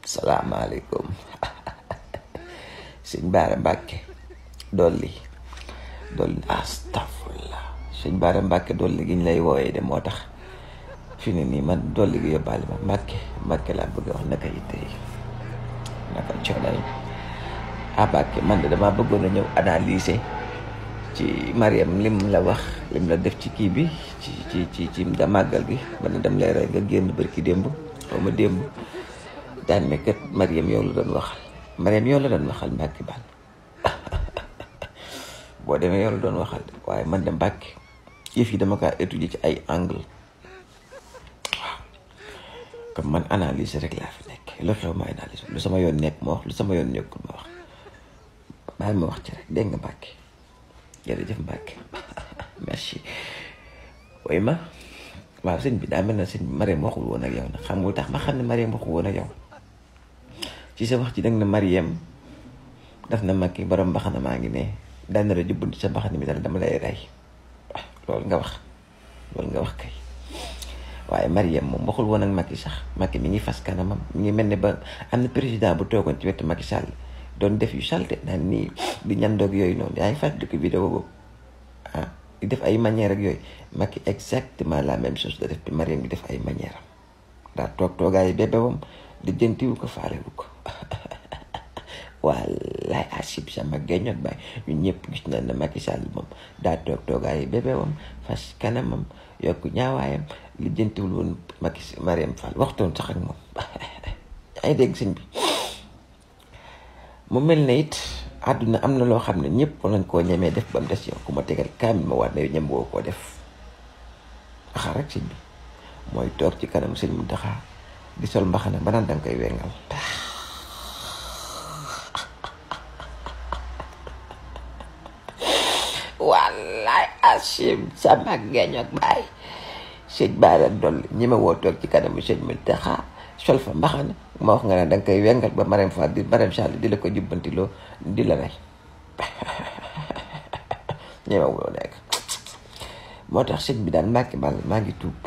salaamaaleykum sëñ Baara Mbàkke dolli astafurlah sëñ Baara Mbàkke dolli gi ñu lay wooyee de moo tax fi ne nii man dolli gi yóbbaale ma Mbàkke laa bëgg a wax naka yitte yi naka coono yi Mbàkke man de damaa bëggoon a ñëw analyser ci Mariam lim la wax lim la def ci kii bi ci da màggal gi ba ne dem lay rey nga génn bërki démb xaw ma démb daan ne kat Mariam yow la doon waxal Mbàkke baal boo demee yow la doon waxal waaye man de Mbàkke yëf yi dama kaa étudier ci ay angle waaw comme man analyse rek laa fi nekk lu xew ma analyse lu sama yoon nekk ma wax lu sama yoon nekkul ma wax bàyyi ma wax ci rek dégg nga Mbàkke jërëjëf Mbàkke merci way ma waaw sëñ bi daa mel na sëñ bi Mariam waxul woon ak yow nag xam nga tax ma xam ne Mariam waxul woon ak yow ci sa wax ci danga na Mariam daf na Macky borom mbaxana maa ngi ne daan na la jubbanti sa mbaxana mi dal dama lay rey loolu nga wax kay waaye Mariam moom waxul woon ak Macky sax Macky mi ngi fas kanamam mi ngi mel ne ba am na président bu toogoon ci wetu Macky Sall doon def yu salte naan nii di ñandoog yooyu noonu yaa ngi fàttaliku vidéo boobu di def ay manière ak yooyu Macky exactement la même chose da def bi Mariam di def ay manière am daa toogaayu bébé wam di jëntiwu ko faalewu ko wallaay asib sama géñoot baay ñun ñëpp gis na ne Macky Sall moom daa toogaayu bébé wam fas kanamam yokku ñaawaayam li jëntiwul woon Mariam Fall waxtoon sax ak moom ay dégg sëñ bi mu mel ne it àdduna am na loo xam ne ñëpp war nañ koo ñemee def ba mu des yow ku ma tegal kaamil ma war na ñem woo koo def axar rek sëñ bi mooy toog ci kanam sëñ Muntaxa di sol mbaxana ba naan danga koy wengal wallaay asim sama geeñ ak baay sëñ Bara Dolly ñi ma woo toog ci kanamu sëñ Muntaxa sol fa mbaxana ma wax nga ne danga koy wengal ba Mariam Fall di Mariam Sall di la ko jubbantiloo di la rey ñemewuloo nekk moo tax sëñ bi daal Mbàkke bal maa ngi tuub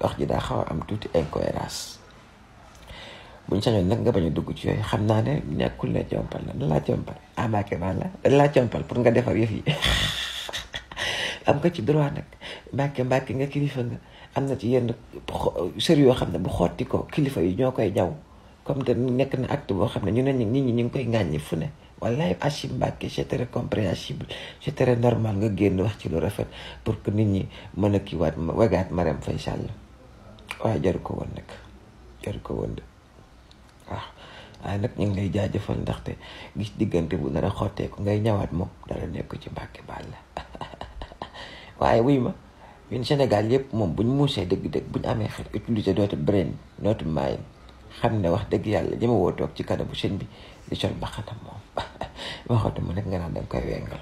wax ji daa xaw a am tuuti incohérence buñ sañoon nag nga bañ a dugg ci yooyu xam naa ne nekkul ne jompal la da laa jompal Mbàkke bal la da laa jompal pour nga defar yëf yi am nga ci droit nag Mbàkke nga kilifa nga am na ci yenn sër yoo xam ne bu xotti ko kilifa yi ñoo koy ñaw comme te nekk na acte boo xam ne ñu ne nit ñi ñu ngi koy ŋàññi fu ne wallaay Achim Mbàkke c'est très compréhensible c'est très normal nga génn wax ci lu rafet pour que nit ñi mën a kiiwaat wagaat Mariam Faye Sall waaye jaru ko woon nag jaru ko woon de waaw waaye nag ñu ngi lay jaajëfal ndaxte gis diggante bu nar a xottee ko ngay ñawaat moom dara nekk ci Mbàkke baal la waaye wuy ma ñun Sénégal yëpp moom buñ muusee dëgg-dëgg buñ amee xel utiliser notre brain notre mind xam ne wax dëgg yàlla jëma woo toog ci kanamu sëñ bi di sol mbaxanam moom waxatu mu nekk nga naan danga koy wengal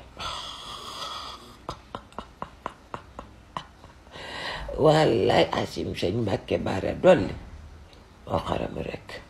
wallaay asim sëñ Mbàkke Bara Dolly moo xaram rek